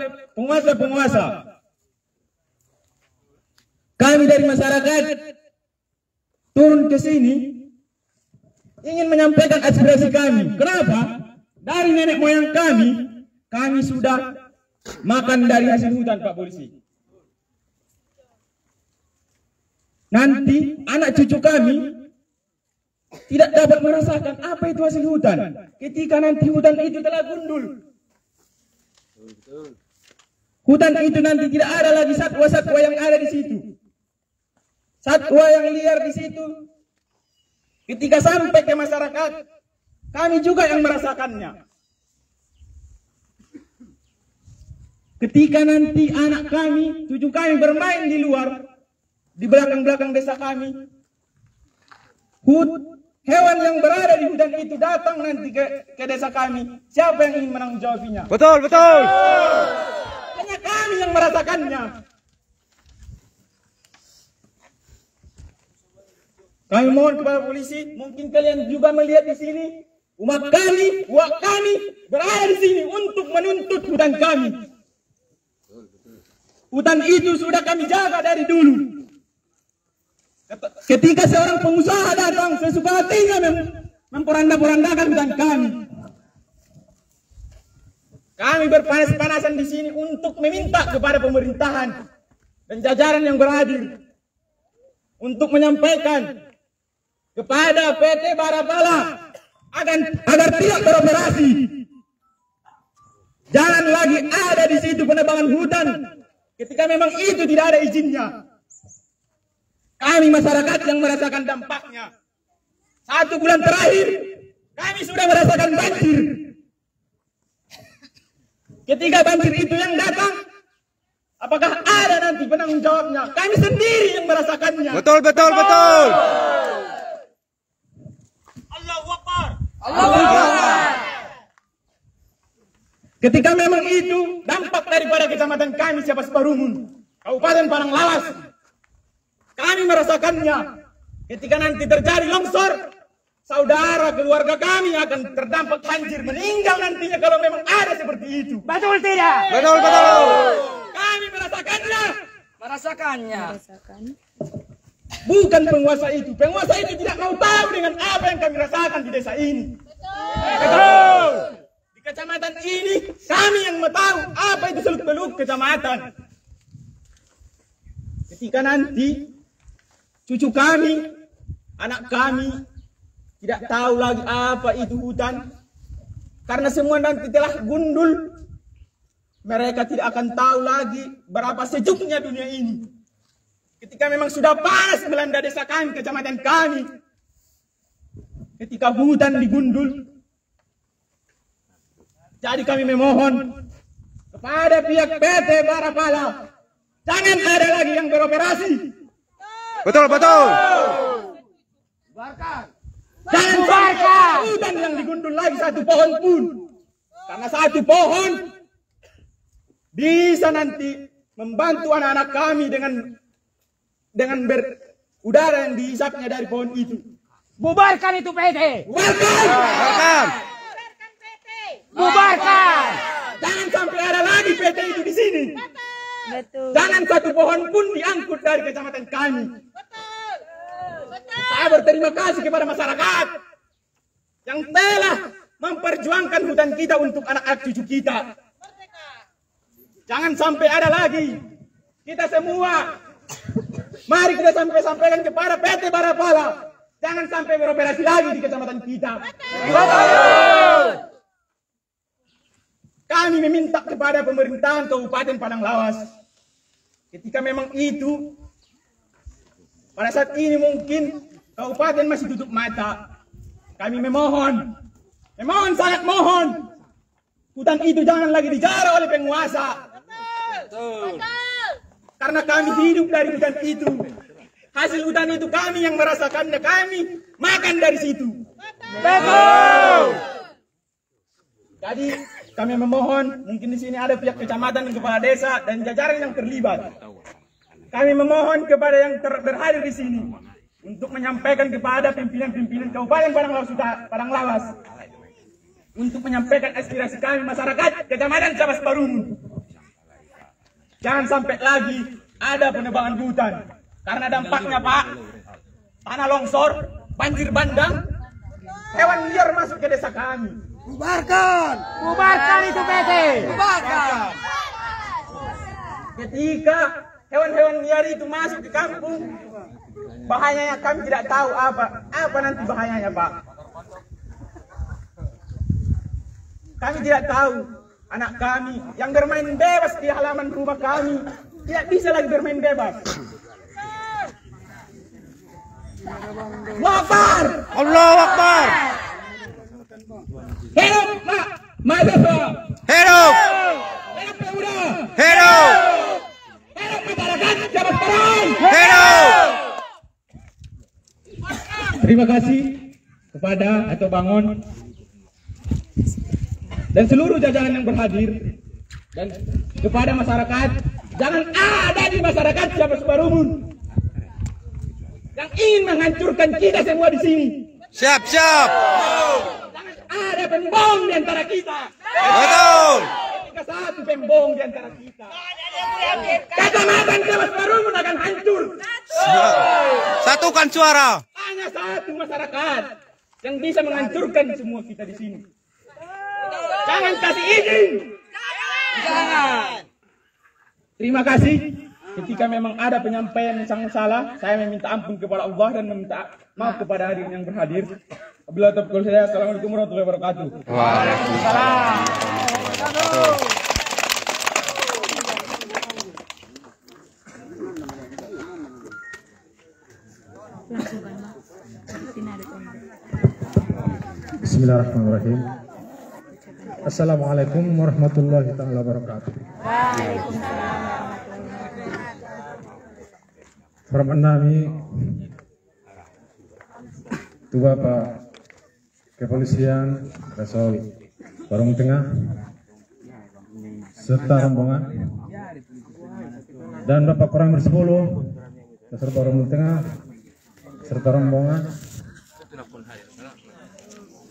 oleh penguasa-penguasa. Kami dari masyarakat turun ke sini ingin menyampaikan aspirasi kami. Kenapa? Dari nenek moyang kami sudah makan dari hasil hutan, Pak Polisi. Nanti anak cucu kami tidak dapat merasakan apa itu hasil hutan ketika nanti hutan itu telah gundul. Hutan itu nanti tidak ada lagi satwa-satwa yang ada di situ. Satwa yang liar di situ. Ketika sampai ke masyarakat, kami juga yang merasakannya. Ketika nanti anak kami, cucu kami bermain di luar, di belakang-belakang desa kami, hewan yang berada di hutan itu datang nanti ke desa kami, siapa yang ingin menanggung jawabnya? Betul, betul. Hanya kami yang merasakannya. Kami mohon kepada polisi, mungkin kalian juga melihat di sini, umat kami berada di sini untuk menuntut hutan kami. Hutan itu sudah kami jaga dari dulu. Ketika seorang pengusaha datang sesuka hatinya memporanda-porandakan hutan kami. Kami berpanas-panasan di sini untuk meminta kepada pemerintahan dan jajaran yang beradil untuk menyampaikan kepada PT Barapala agar tidak beroperasi. Jangan lagi ada di situ penebangan hutan ketika memang itu tidak ada izinnya. Kami masyarakat yang merasakan dampaknya. 1 bulan terakhir kami sudah merasakan banjir. Ketika banjir itu yang datang, apakah ada nanti penanggung jawabnya? Kami sendiri yang merasakannya. Betul, betul, betul. Allahu Akbar. Allahu Akbar. Ketika memang itu dampak daripada kecamatan kami Siapas Parumun, Kabupaten Paranglawas, kami merasakannya. Ketika nanti terjadi longsor, saudara keluarga kami akan terdampak banjir, meninggal nantinya kalau memang ada seperti itu. Betul tidak? Betul, betul. Kami merasakannya. Merasakannya. Bukan penguasa itu. Penguasa itu tidak mau tahu dengan apa yang kami rasakan di desa ini. Betul. Di kecamatan ini kami yang mau tahu apa itu seluk-beluk kecamatan. Ketika nanti cucu kami, anak kami tidak tahu lagi apa itu hutan, karena semua nanti telah gundul, mereka tidak akan tahu lagi berapa sejuknya dunia ini. Ketika memang sudah panas melanda desa kami, kecamatan kami, ketika hutan digundul, jadi kami memohon kepada pihak PT Barapala, jangan ada lagi yang beroperasi. Betul, betul. Jangan sampai hutan yang digundul lagi 1 pohon pun. Karena 1 pohon bisa nanti membantu anak-anak kami dengan udara yang dihisapnya dari pohon itu. Bubarkan itu PT. Bubarkan! Bubarkan! Jangan sampai ada lagi PT itu di sini. Betul. Jangan 1 pohon pun diangkut dari kecamatan kami. Saya berterima kasih kepada masyarakat yang telah memperjuangkan hutan kita untuk anak-anak cucu kita. Jangan sampai ada lagi. Kita semua, mari kita sampaikan kepada PT Barapala, jangan sampai beroperasi lagi di kecamatan kita. Kami meminta kepada pemerintahan Kabupaten Paranglawas, ketika memang itu, pada saat ini mungkin kabupaten masih tutup mata. Kami memohon, sangat mohon, hutan itu jangan lagi dijarah oleh penguasa. Betul. Karena kami hidup dari hutan itu. Hasil hutan itu kami yang merasakannya, kami makan dari situ. Betul. Jadi kami memohon, mungkin di sini ada pihak kecamatan dan kepala desa dan jajaran yang terlibat. Kami memohon kepada yang berhadir di sini untuk menyampaikan kepada pimpinan-pimpinan Kabupaten Paranglawas untuk menyampaikan aspirasi kami masyarakat Kecamatan Siapas Parumun. Jangan sampai lagi ada penebangan hutan. Karena dampaknya, Pak, tanah longsor, banjir bandang, hewan liar masuk ke desa kami. Bubarkan! Bubarkan itu PT! Bubarkan! Ketika hewan-hewan liar itu masuk ke kampung, bahayanya kami tidak tahu apa nanti bahayanya, Pak. Kami tidak tahu anak kami yang bermain bebas di halaman rumah kami tidak bisa lagi bermain bebas. Wafar! Allahu Akbar. Hidup Pak Mahasiswa! Hidup! Hidup pemuda! Hidup! Hidup masyarakat Jabat Barat! Hidup! Terima kasih kepada Ato Bangon dan seluruh jajaran yang berhadir, dan kepada masyarakat, jangan ada di masyarakat Jabat Barumun yang ingin menghancurkan kita semua di sini. Siap, siap. Jangan ada pembohong di antara kita. Betul. Ketika satu pembohong di antara kita, kecamatan Jabat Barumun akan hancur. Satukan suara. Hanya satu masyarakat yang bisa menghancurkan semua kita di sini. Jangan kasih izin. Jangan. Terima kasih. Ketika memang ada penyampaian yang sangat salah, saya meminta ampun kepada Allah dan meminta maaf kepada hadirin yang berhadir. Wabillahi taufiq saya. Assalamualaikum warahmatullahi wabarakatuh. Waalaikumsalam. Bismillahirrahmanirrahim. Assalamualaikum warahmatullahi wabarakatuh. Hormat nami tu Bapak Kepolisian Resor Barung Tengah serta rombongan dan Bapak Koramil 10 Resor Barung Tengah serta rombongan,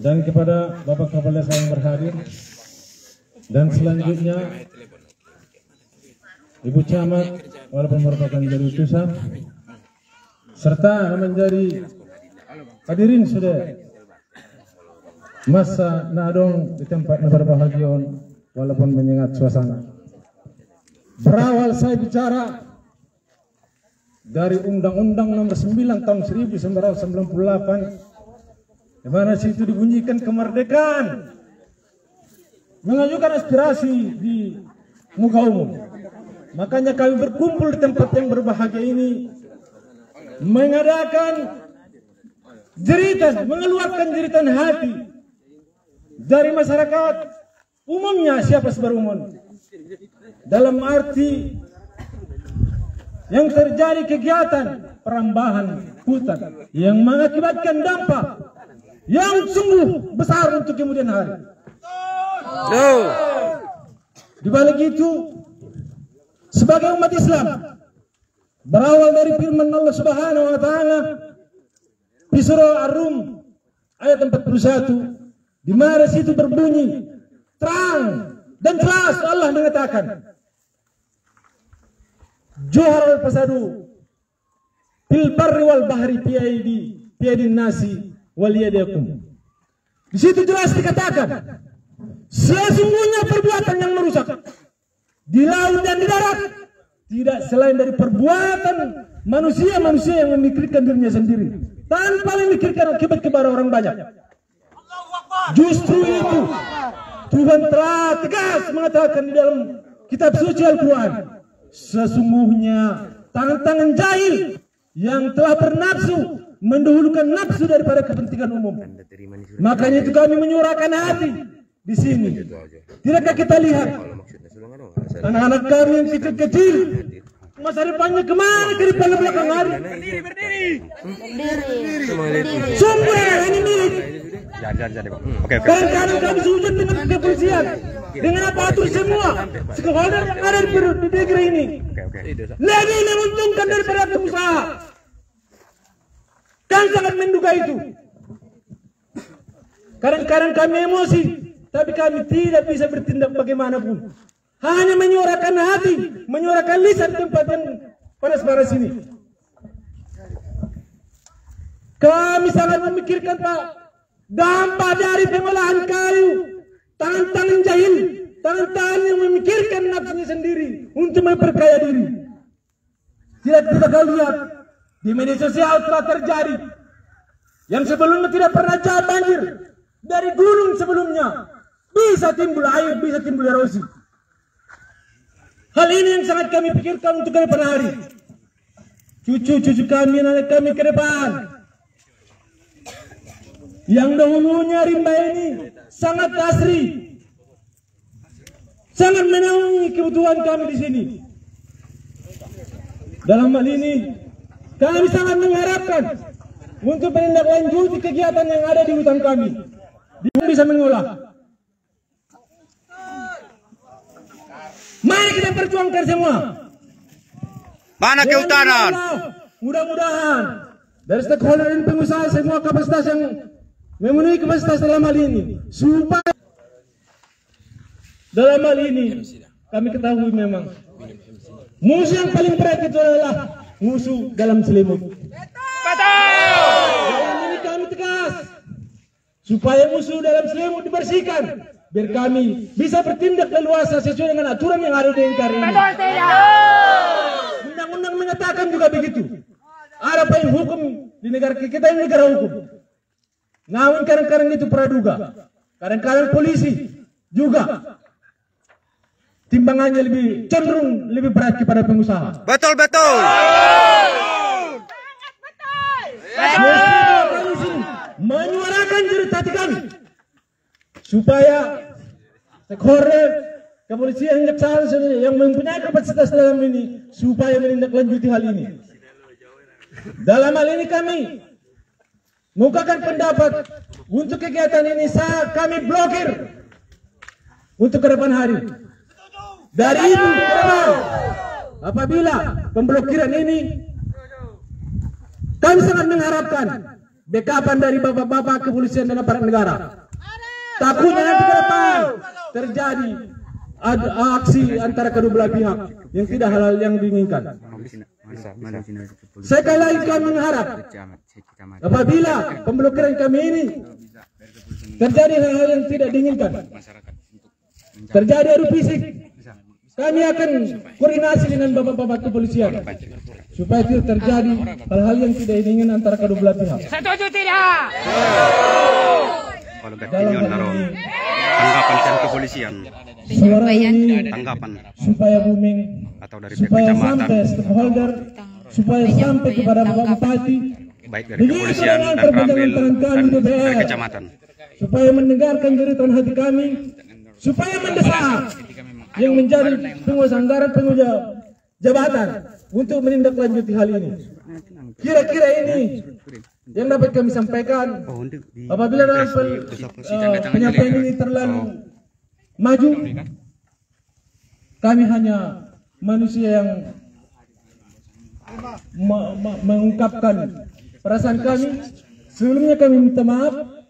dan kepada Bapak Kapolda yang berhadir, dan selanjutnya Ibu Camat walaupun merupakan jadi utusan serta menjadi hadirin sudah masa nadong di tempat berbahagia walaupun menyengat suasana. Berawal saya bicara dari Undang-Undang Nomor 9 Tahun 1998, di mana situ dibunyikan kemerdekaan, mengajukan aspirasi di muka umum. Makanya kami berkumpul di tempat yang berbahagia ini, mengadakan jeritan, mengeluarkan jeritan hati dari masyarakat umumnya, siapa seberumum, dalam arti yang terjadi kegiatan perambahan hutan yang mengakibatkan dampak yang sungguh besar untuk kemudian hari. Di balik itu, sebagai umat Islam, berawal dari firman Allah Subhanahu wa taala di surah Ar-Rum ayat 41, di mana situ berbunyi terang dan jelas Allah mengatakan, Juhar al-fasadu fil barri wal bahri biaidin nasi wal yadikum. Di situ jelas dikatakan, sesungguhnya perbuatan yang merusak di laut dan di darat tidak selain dari perbuatan manusia-manusia yang memikirkan dirinya sendiri tanpa memikirkan akibat kepada orang banyak. Justru itu Tuhan telah tegas mengatakan di dalam kitab suci Al-Quran, sesungguhnya tangan-tangan jahil yang telah bernafsu mendahulukan nafsu daripada kepentingan umum. Makanya itu kami menyuarakan hati di sini. Tidakkah kita lihat anak-anak kami yang kecil-kecil, masa depannya kemana ke depan belakang hari? Berdiri. Sumber ini milik. Kadang-kadang kami sujud dengan kepolisian, dengan aparatur semua stakeholder yang ada di negeri ini. Lebih menguntungkan daripada pengusaha. Kan sangat menduga itu. Kadang-kadang kami emosi, tapi kami tidak bisa bertindak bagaimanapun. hanya menyuarakan hati, menyuarakan lisan tempat yang panas-panas ini. Kami sangat memikirkan, Pak, dampak dari pengolahan kayu, tangan-tangan jahil, tangan-tangan yang memikirkan nafsunya sendiri untuk memperkaya diri. Tidak kita lihat di media sosial telah terjadi yang sebelumnya tidak pernah banjir, dari gunung sebelumnya bisa timbul air, bisa timbul erosi. Hal ini yang sangat kami pikirkan untuk kedepan hari. Cucu-cucu kami, anak kami ke depan. Yang dahulunya rimba ini sangat asri, sangat menaungi kebutuhan kami di sini. Dalam hal ini, kami sangat mengharapkan untuk menindaklanjuti kegiatan yang ada di hutan kami. Bisa mengolah. Mari kita perjuangkan semua. Mana kehutanan? Mudah-mudahan dari stakeholder dan pengusaha semua kapasitas yang memenuhi kapasitas dalam hal ini, supaya dalam hal ini kami ketahui memang musuh yang paling berat itu adalah musuh dalam selimut. Dalam ini kami tegas supaya musuh dalam selimut dibersihkan, biar kami bisa bertindak leluasa sesuai dengan aturan yang ada di negara ini. Undang-undang menyatakan juga begitu. Ada payung hukum di negara kita, ini negara hukum. Namun kadang-kadang itu praduga, kadang-kadang polisi juga timbangannya lebih cenderung lebih berat kepada pengusaha. Betul, betul. Menyuarakan cerita kami supaya stakeholder kepolisian, kejaksaan yang mempunyai kapasitas dalam ini supaya menindaklanjuti hal ini. Dalam hal ini kami mengungkapkan pendapat untuk kegiatan ini kami blokir untuk ke depan hari. Dari itu apabila pemblokiran ini, kami sangat mengharapkan backupan dari bapak-bapak kepolisian dan aparat negara. Takutnya nanti ke depan terjadi aksi antara kedua belah pihak yang tidak halal yang diinginkan. Sekali lagi kami mengharap apabila pemblokiran kami ini terjadi hal-hal yang tidak diinginkan, terjadi adu fisik, kami akan koordinasi dengan bapak-bapak kepolisian supaya tidak terjadi hal-hal yang tidak diinginkan antara kedua belah pihak. Setuju tidak? Kalau tanggapan dan kepolisian, Suara ini tanggapan supaya booming, atau dari pihak supaya kecamatan, sampai stakeholder, supaya sampai kepada bapak bupati, baik dari kepolisian dan Ramil dan dari kecamatan, supaya mendengarkan jeritan hati kami, supaya mendesak yang menjadi penguasa anggaran, penguasa jabatan untuk menindaklanjuti hal ini. Kira-kira ini yang dapat kami sampaikan. Apabila dalam penyampaian ini terlalu maju, kami hanya manusia yang mengungkapkan perasaan kami. Sebelumnya kami minta maaf.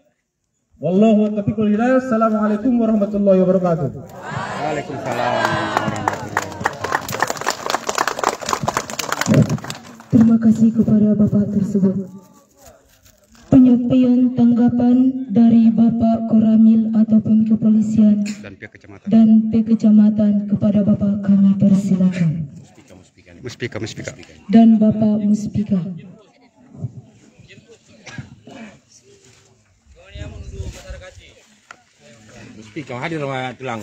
Wallahu taufiq wal hidayah. Assalamualaikum warahmatullahi wabarakatuh. Waalaikumsalam. Terima kasih kepada Bapak tersebut. Penyampaian tanggapan dari Bapak Koramil ataupun kepolisian dan pihak kecamatan kepada Bapak kami persilakan. Muspika. Dan Bapak Muspika. Muspika hadir tulang.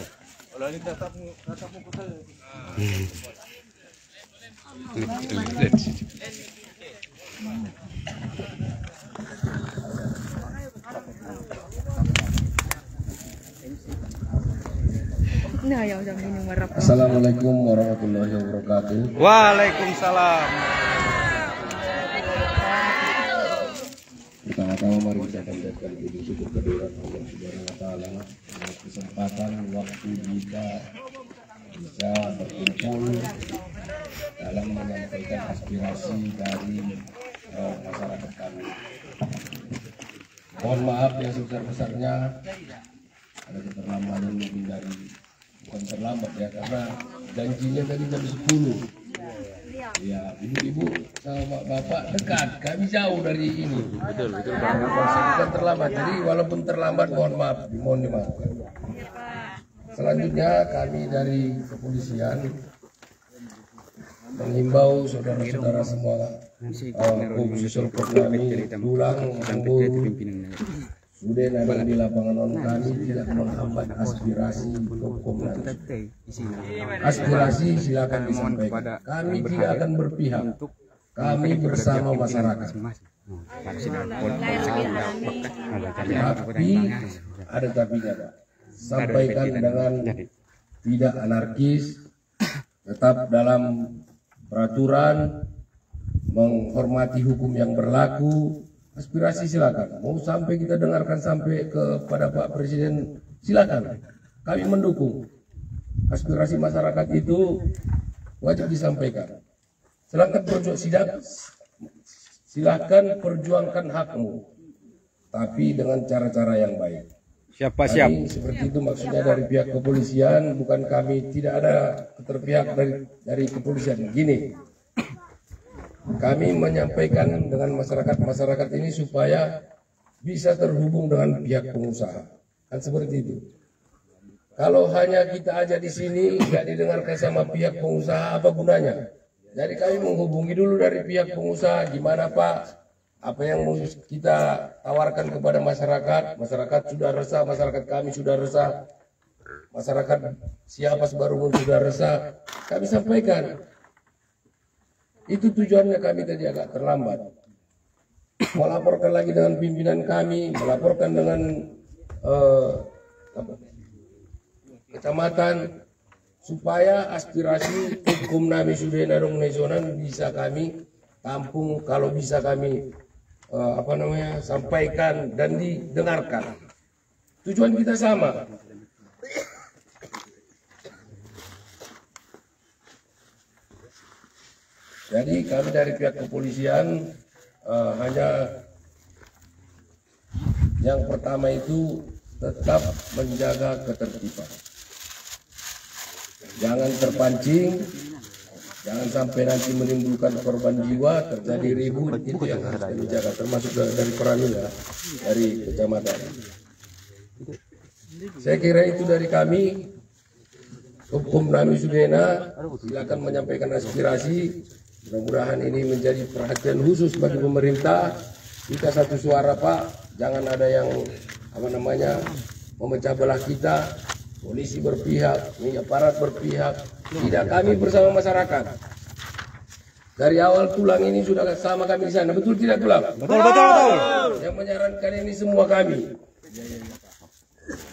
Assalamualaikum warahmatullahi wabarakatuh. Waalaikumsalam. Pertama-tama mari kita panjatkan puji syukur kehadirat Allah Subhanahu wa taala atas kesempatan waktu kita bisa berkumpul dalam menyampaikan aspirasi dari masyarakat kami. Mohon maaf yang sebesar-besarnya ada keterlambatan mungkin dari bukan terlambat ya, karena janjinya tadi jam 10. Ya, ibu-ibu sama bapak dekat, kami jauh dari ini. Betul. Bukan terlambat, jadi walaupun terlambat mohon dimaafkan. Selanjutnya kami dari kepolisian menghimbau saudara-saudara semua, khususnya kami Dulang, Amburu, Suden ada di lapangan non kami tidak menghambat aspirasi Kopkomnas. Aspirasi silakan disampaikan. Kami tidak akan berpihak. Kami bersama masyarakat. Tapi ada tapinya, Pak. Sampaikan dengan tidak anarkis, tetap dalam peraturan, menghormati hukum yang berlaku. Aspirasi silakan, mau sampai kita dengarkan sampai kepada Pak Presiden silakan, kami mendukung. Aspirasi masyarakat itu wajib disampaikan. Silakan perjuangkan hakmu, tapi dengan cara-cara yang baik. Siap. Seperti itu maksudnya dari pihak kepolisian, bukan kami tidak ada keterpihak dari kepolisian. Gini. Kami menyampaikan dengan masyarakat ini supaya bisa terhubung dengan pihak pengusaha. Kan seperti itu. Kalau hanya kita aja di sini nggak didengarkan sama pihak pengusaha, apa gunanya? Jadi kami menghubungi dulu dari pihak pengusaha, gimana Pak? Apa yang mau kita tawarkan kepada masyarakat? Masyarakat sudah resah, masyarakat kami sudah resah. Masyarakat siapa sebaru sudah resah. Kami sampaikan. Itu tujuannya kami tadi agak terlambat. Melaporkan lagi dengan pimpinan kami, melaporkan dengan kecamatan, supaya aspirasi hukum Nabi Suden Arung Nasional bisa kami tampung, kalau bisa kami sampaikan dan didengarkan. Tujuan kita sama. Jadi kami dari pihak kepolisian hanya yang pertama itu tetap menjaga ketertiban. Jangan terpancing, jangan sampai nanti menimbulkan korban jiwa, terjadi ribut, itu yang harus kami jaga, termasuk dari Koramil ya, dari kecamatan. Saya kira itu dari kami. Hukum Nami Sudena, silakan menyampaikan aspirasi. Mudah-mudahan ini menjadi perhatian khusus bagi pemerintah. Kita satu suara Pak, jangan ada yang memecah belah kita. Polisi berpihak, aparat berpihak. Tidak, kami bersama masyarakat. Dari awal Tulang ini sudah sama kami di sana, betul tidak Tulang? Betul. Yang menyarankan ini semua kami.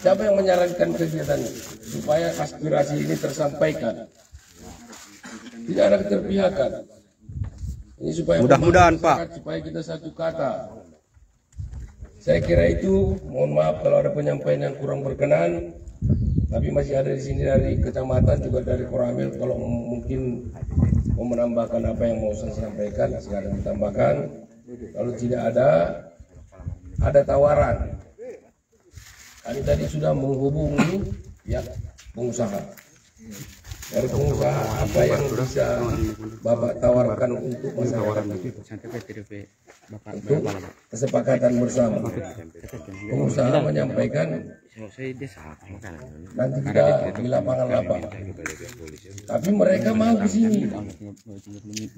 Siapa yang menyarankan kegiatan ini? Supaya aspirasi ini tersampaikan. Tidak ada keterpihakan. Ini supaya mudah-mudahan Pak, supaya kita satu kata. Saya kira itu, mohon maaf kalau ada penyampaian yang kurang berkenan, tapi masih ada di sini dari kecamatan juga dari Koramil. Kalau mungkin mau menambahkan apa yang mau saya sampaikan, silakan ditambahkan. Kalau tidak ada tawaran. Kami tadi sudah menghubungi pihak pengusaha. Dari pengusaha apa yang bisa Bapak tawarkan untuk masyarakat itu? Untuk kesepakatan bersama. Pengusaha menyampaikan nanti kita di lapangan-lapangan. Tapi mereka mau ke sini.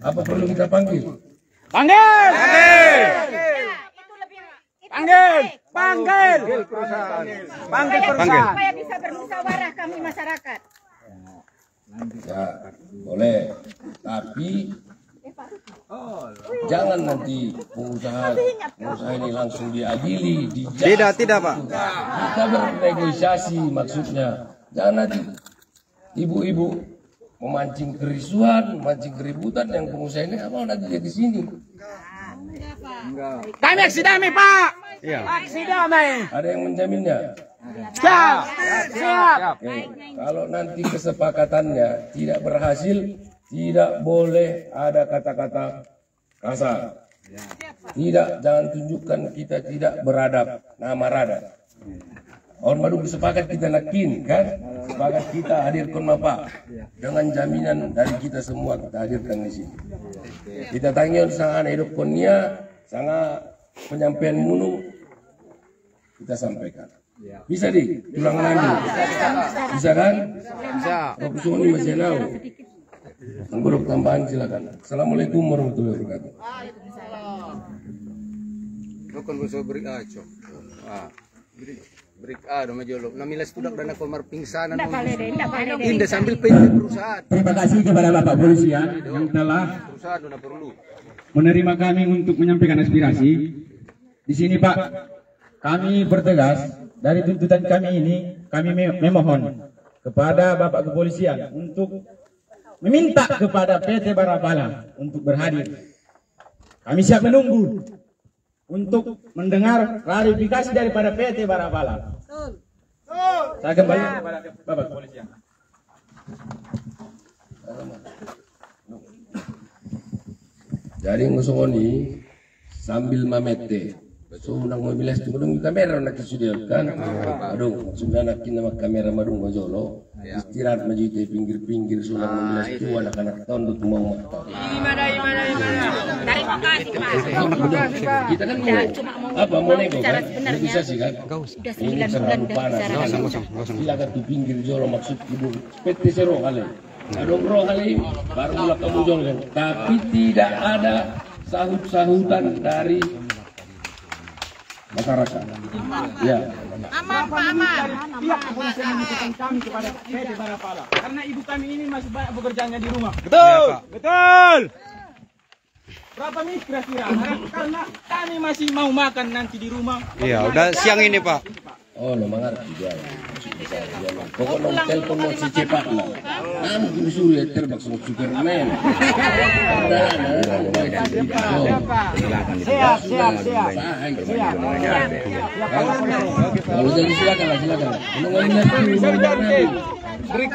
Apa perlu kita panggil? Panggil! Supaya bisa bermusyawarah kami masyarakat. Ya, boleh. Tapi jangan nanti pengusaha ini langsung diadili, Tidak Pak. Kita bernegosiasi maksudnya. Jangan nanti ibu-ibu memancing kerisuan, memancing keributan yang pengusaha ini mau nanti dia ke sini. Kami aksi damai Pak. Iya. Aksi damai. Ada yang menjaminnya? Siap. Oke. Kalau nanti kesepakatannya tidak berhasil, tidak boleh ada kata-kata kasar. Tidak, jangan tunjukkan kita tidak beradab, nama radab. Orang baru sepakat kita nakin kan, sepakat kita hadirkan Bapak dengan jaminan dari kita semua kita hadirkan di sini. Kita tanya sangat hidup konia, sangat penyampaian munu kita sampaikan. Bisa di tulang lagi, bisa kan? Bisa. Profesor ini masih tahu. Mengguruk tambahan silakan. Assalamualaikum warahmatullahi wabarakatuh. Bukan bisa beri aco. Beri ada majolok. Namilas tudak dan aku marpingsanan. Indah sambil pindah perusahaan. Terima kasih kepada Bapak Polisian yang telah Perusahaan tidak perlu. menerima kami untuk menyampaikan aspirasi. Di sini Pak, kami bertegas dari tuntutan kami ini, kami memohon kepada Bapak Kepolisian untuk meminta kepada PT Barabala untuk berhadir. Kami siap menunggu untuk mendengar klarifikasi daripada PT Barabala. Saya kembali kepada Bapak Kepolisian. Jadi ngusoni sambil mamete. So nang mobilas tu dong kamera nak studio kan. Aduh, sudah nak nama kamera madung majolo. Istirahat maju di pinggir-pinggir so nang mobilas tu anak-anak tahun untuk mau motor. Terima kasih Pak. Kita kan mau apa mau nego kan? Bisa sih kan? Ini terlalu panas. Silakan di pinggir jolo maksud ibu. PT Sero kali. Aduh bro kali baru mulai kamu jolo kan. Tapi tidak ada sahut-sahutan dari masyarakat. Ya. Aman Pak, aman. Pihak kepolisian memintakan kami kepada PT Barabala karena ibu kami ini masih banyak bekerjanya di rumah. Betul. Betul. Berapa menit kira-kira? Karena kami masih mau makan nanti di rumah. Iya, udah siang ini Pak. Oh, lo mengerti dia. Pokoknya telepon mau si cepat lah. Anu suruh terbang sama Superman. Siap. Kalau jadi silakan. Break